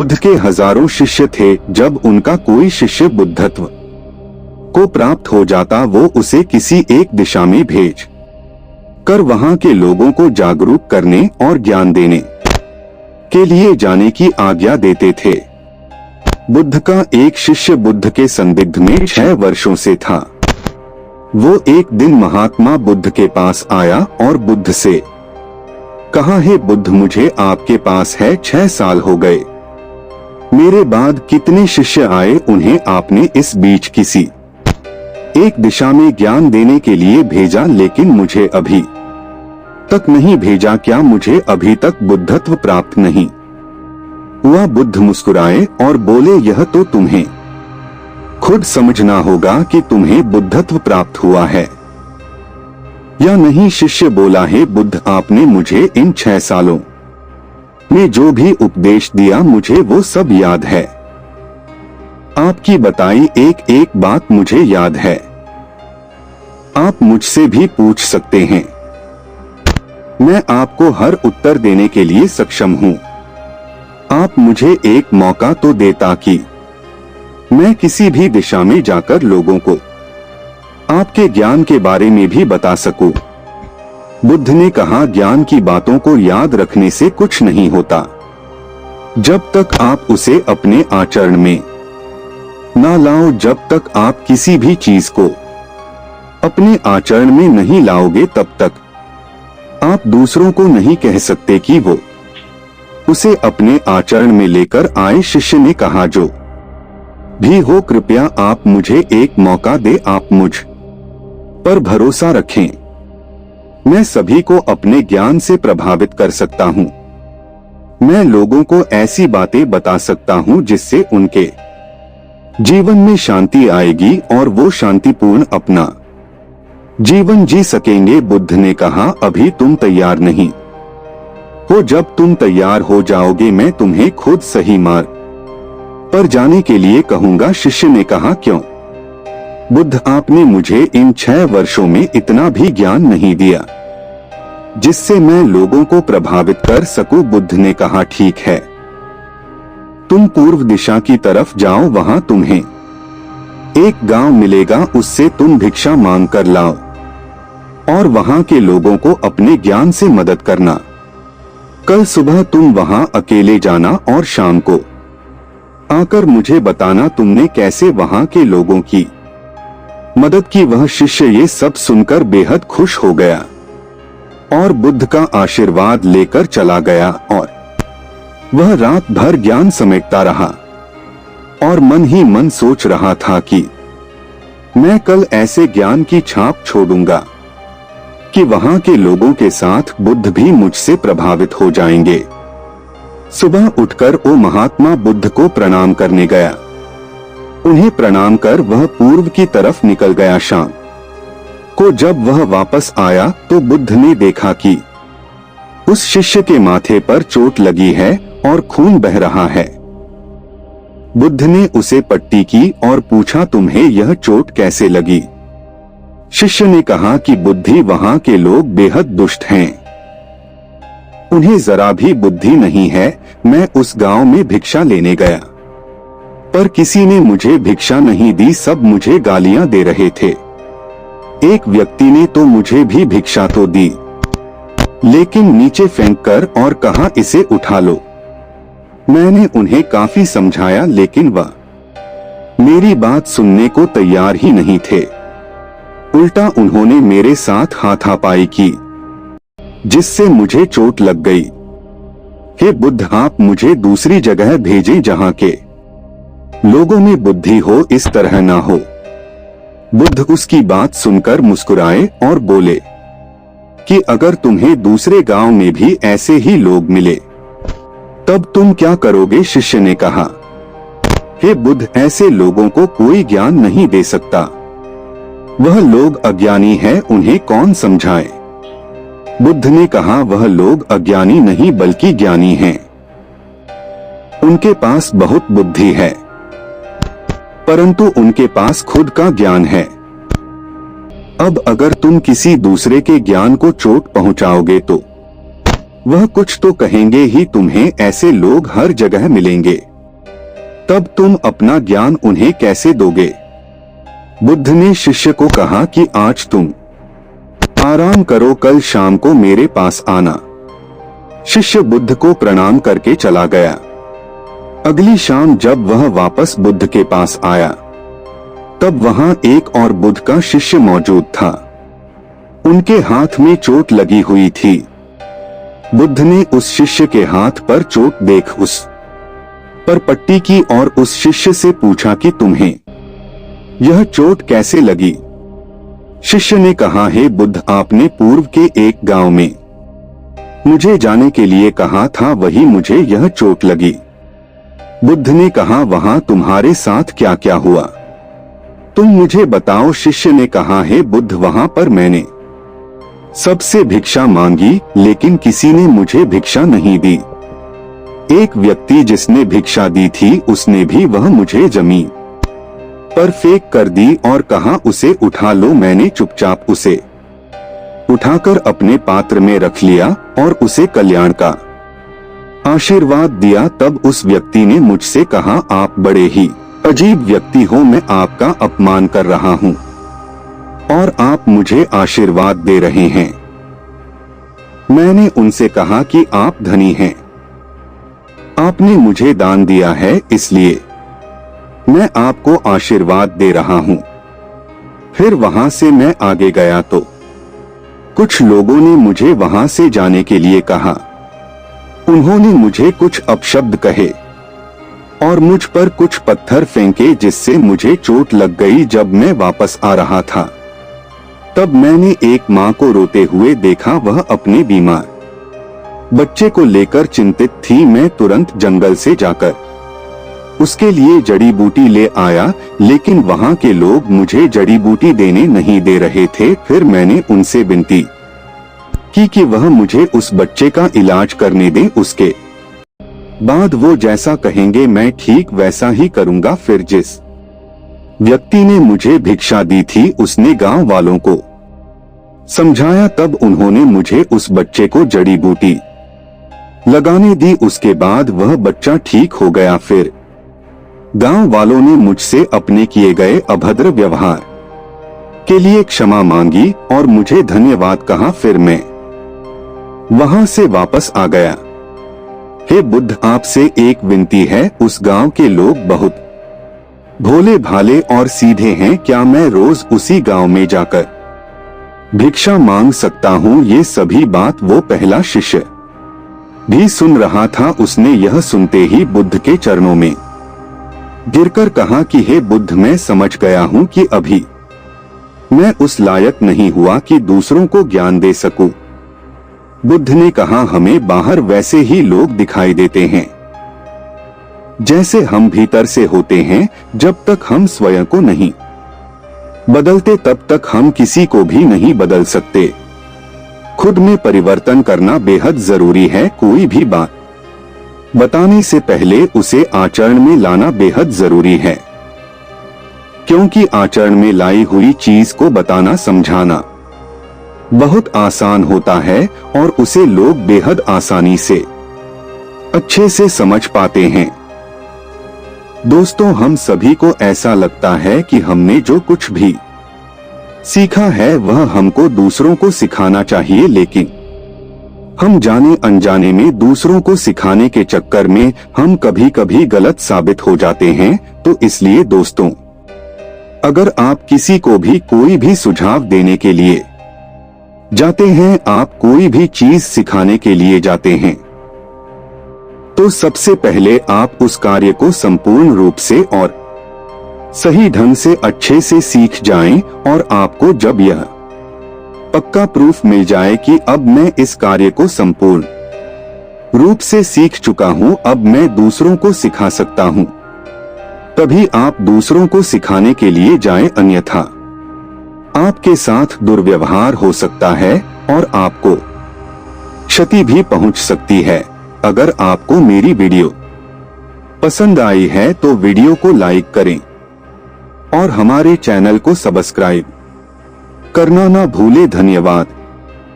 बुद्ध के हजारों शिष्य थे। जब उनका कोई शिष्य बुद्धत्व को प्राप्त हो जाता वो उसे किसी एक दिशा में भेज कर वहां के लोगों को जागरूक करने और ज्ञान देने के लिए जाने की आज्ञा देते थे। बुद्ध का एक शिष्य बुद्ध के संदिग्ध में 6 वर्षों से था। वो एक दिन महात्मा बुद्ध के पास आया और बुद्ध से कहा, हे बुद्ध, मुझे आपके पास है 6 साल हो गए। मेरे बाद कितने शिष्य आए, उन्हें आपने इस बीच किसी एक दिशा में ज्ञान देने के लिए भेजा, लेकिन मुझे अभी तक नहीं भेजा। क्या मुझे अभी तक बुद्धत्व प्राप्त नहीं हुआ? बुद्ध मुस्कुराए और बोले, यह तो तुम्हें खुद समझना होगा कि तुम्हें बुद्धत्व प्राप्त हुआ है या नहीं। शिष्य बोला, हे बुद्ध, आपने मुझे इन 6 सालों में जो भी उपदेश दिया मुझे वो सब याद है। आपकी बताई एक एक बात मुझे याद है। आप मुझसे भी पूछ सकते हैं, मैं आपको हर उत्तर देने के लिए सक्षम हूँ। आप मुझे एक मौका तो दे ताकि मैं किसी भी दिशा में जाकर लोगों को आपके ज्ञान के बारे में भी बता सकूं। बुद्ध ने कहा, ज्ञान की बातों को याद रखने से कुछ नहीं होता जब तक आप उसे अपने आचरण में ना लाओ। जब तक आप किसी भी चीज को अपने आचरण में नहीं लाओगे तब तक आप दूसरों को नहीं कह सकते कि वो उसे अपने आचरण में लेकर आए। शिष्य ने कहा, जो भी हो कृपया आप मुझे एक मौका दे। आप मुझ पर भरोसा रखें, मैं सभी को अपने ज्ञान से प्रभावित कर सकता हूँ। मैं लोगों को ऐसी बातें बता सकता हूँ जिससे उनके जीवन में शांति आएगी और वो शांतिपूर्ण अपना जीवन जी सकेंगे। बुद्ध ने कहा, अभी तुम तैयार नहीं हो। जब तुम तैयार हो जाओगे मैं तुम्हें खुद सही मार्ग पर जाने के लिए कहूंगा। शिष्य ने कहा, क्यों? बुद्ध, आपने मुझे इन 6 वर्षों में इतना भी ज्ञान नहीं दिया जिससे मैं लोगों को प्रभावित कर सकूं। बुद्ध ने कहा, ठीक है, तुम पूर्व दिशा की तरफ जाओ, वहां तुम्हें एक गांव मिलेगा, उससे तुम भिक्षा मांग कर लाओ और वहां के लोगों को अपने ज्ञान से मदद करना। कल सुबह तुम वहां अकेले जाना और शाम को आकर मुझे बताना तुमने कैसे वहां के लोगों की मदद की। वह शिष्य ये सब सुनकर बेहद खुश हो गया और बुद्ध का आशीर्वाद लेकर चला गया और वह रात भर ज्ञान समेटता रहा और मन ही मन सोच रहा था कि मैं कल ऐसे ज्ञान की छाप छोड़ूंगा कि वहां के लोगों के साथ बुद्ध भी मुझसे प्रभावित हो जाएंगे। सुबह उठकर वो महात्मा बुद्ध को प्रणाम करने गया। उन्हें प्रणाम कर वह पूर्व की तरफ निकल गया। शाम को जब वह वापस आया तो बुद्ध ने देखा कि उस शिष्य के माथे पर चोट लगी है और खून बह रहा है। बुद्ध ने उसे पट्टी की और पूछा, तुम्हें यह चोट कैसे लगी? शिष्य ने कहा कि बुद्धि, वहां के लोग बेहद दुष्ट हैं, उन्हें जरा भी बुद्धि नहीं है। मैं उस गांव में भिक्षा लेने गया पर किसी ने मुझे भिक्षा नहीं दी, सब मुझे गालियां दे रहे थे। एक व्यक्ति ने तो मुझे भी भिक्षा तो दी लेकिन नीचे फेंक कर और कहा, इसे उठा लो। मैंने उन्हें काफी समझाया लेकिन वह मेरी बात सुनने को तैयार ही नहीं थे। उल्टा उन्होंने मेरे साथ हाथापाई की जिससे मुझे चोट लग गई। हे बुद्ध, आप मुझे दूसरी जगह भेजें जहां के लोगों में बुद्धि हो, इस तरह ना हो। बुद्ध उसकी बात सुनकर मुस्कुराए और बोले कि अगर तुम्हें दूसरे गांव में भी ऐसे ही लोग मिले तब तुम क्या करोगे? शिष्य ने कहा, हे बुद्ध, ऐसे लोगों को कोई ज्ञान नहीं दे सकता। वह लोग अज्ञानी हैं, उन्हें कौन समझाए? बुद्ध ने कहा, वह लोग अज्ञानी नहीं बल्कि ज्ञानी हैं। उनके पास बहुत बुद्धि है परंतु उनके पास खुद का ज्ञान है। अब अगर तुम किसी दूसरे के ज्ञान को चोट पहुंचाओगे तो वह कुछ तो कहेंगे ही। तुम्हें ऐसे लोग हर जगह मिलेंगे। तब तुम अपना ज्ञान उन्हें कैसे दोगे? बुद्ध ने शिष्य को कहा कि आज तुम आराम करो, कल शाम को मेरे पास आना। शिष्य बुद्ध को प्रणाम करके चला गया। अगली शाम जब वह वापस बुद्ध के पास आया तब वहां एक और बुद्ध का शिष्य मौजूद था। उनके हाथ में चोट लगी हुई थी। बुद्ध ने उस शिष्य के हाथ पर चोट देख उस पर पट्टी की और उस शिष्य से पूछा कि तुम्हें यह चोट कैसे लगी? शिष्य ने कहा, हे बुद्ध, आपने पूर्व के एक गांव में मुझे जाने के लिए कहा था, वही मुझे यह चोट लगी। बुद्ध ने कहा, वहां तुम्हारे साथ क्या क्या हुआ? तुम मुझे बताओ। शिष्य ने कहा, हे बुद्ध, वहां पर मैंने सबसे भिक्षा मांगी, लेकिन किसी ने मुझे भिक्षा नहीं दी। एक व्यक्ति जिसने भिक्षा दी थी उसने भी वह मुझे जमीन पर फेंक कर दी और कहा, उसे उठा लो। मैंने चुपचाप उसे उठाकर अपने पात्र में रख लिया और उसे कल्याण का आशीर्वाद दिया। तब उस व्यक्ति ने मुझसे कहा, आप बड़े ही अजीब व्यक्ति हो, मैं आपका अपमान कर रहा हूं और आप मुझे आशीर्वाद दे रहे हैं। मैंने उनसे कहा कि आप धनी हैं, आपने मुझे दान दिया है, इसलिए मैं आपको आशीर्वाद दे रहा हूं। फिर वहां से मैं आगे गया तो कुछ लोगों ने मुझे वहां से जाने के लिए कहा। उन्होंने मुझे कुछ अपशब्द कहे और मुझ पर कुछ पत्थर फेंके, जिससे मुझे चोट लग गई। जब मैं वापस आ रहा था तब मैंने एक मां को रोते हुए देखा। वह अपने बीमार बच्चे को लेकर चिंतित थी। मैं तुरंत जंगल से जाकर उसके लिए जड़ी बूटी ले आया, लेकिन वहां के लोग मुझे जड़ी बूटी देने नहीं दे रहे थे। फिर मैंने उनसे विनती की कि वह मुझे उस बच्चे का इलाज करने दें। उसके बाद वो जैसा कहेंगे मैं ठीक वैसा ही करूंगा। फिर जिस व्यक्ति ने मुझे भिक्षा दी थी उसने गांव वालों को समझाया। तब उन्होंने मुझे उस बच्चे को जड़ी बूटी लगाने दी। उसके बाद वह बच्चा ठीक हो गया। फिर गांव वालों ने मुझसे अपने किए गए अभद्र व्यवहार के लिए क्षमा मांगी और मुझे धन्यवाद कहा। फिर मैं वहां से वापस आ गया। हे बुद्ध, आपसे एक विनती है। उस गांव के लोग बहुत भोले भाले और सीधे हैं। क्या मैं रोज उसी गांव में जाकर भिक्षा मांग सकता हूँ? ये सभी बात वो पहला शिष्य भी सुन रहा था। उसने यह सुनते ही बुद्ध के चरणों में गिरकर कहा कि हे बुद्ध, मैं समझ गया हूं कि अभी मैं उस लायक नहीं हुआ कि दूसरों को ज्ञान दे सकूं। बुद्ध ने कहा, हमें बाहर वैसे ही लोग दिखाई देते हैं जैसे हम भीतर से होते हैं। जब तक हम स्वयं को नहीं बदलते तब तक हम किसी को भी नहीं बदल सकते। खुद में परिवर्तन करना बेहद जरूरी है। कोई भी बात बताने से पहले उसे आचरण में लाना बेहद जरूरी है, क्योंकि आचरण में लाई हुई चीज को बताना समझाना बहुत आसान होता है और उसे लोग बेहद आसानी से अच्छे से समझ पाते हैं। दोस्तों, हम सभी को ऐसा लगता है कि हमने जो कुछ भी सीखा है वह हमको दूसरों को सिखाना चाहिए, लेकिन हम जाने अनजाने में दूसरों को सिखाने के चक्कर में हम कभी कभी गलत साबित हो जाते हैं। तो इसलिए दोस्तों, अगर आप किसी को भी कोई भी सुझाव देने के लिए जाते हैं, आप कोई भी चीज सिखाने के लिए जाते हैं, तो सबसे पहले आप उस कार्य को संपूर्ण रूप से और सही ढंग से अच्छे से सीख जाएं। और आपको जब यह पक्का प्रूफ मिल जाए कि अब मैं इस कार्य को संपूर्ण रूप से सीख चुका हूं, अब मैं दूसरों को सिखा सकता हूं, तभी आप दूसरों को सिखाने के लिए जाएं। अन्यथा आपके साथ दुर्व्यवहार हो सकता है और आपको क्षति भी पहुंच सकती है। अगर आपको मेरी वीडियो पसंद आई है तो वीडियो को लाइक करें और हमारे चैनल को सब्सक्राइब करना ना भूले। धन्यवाद।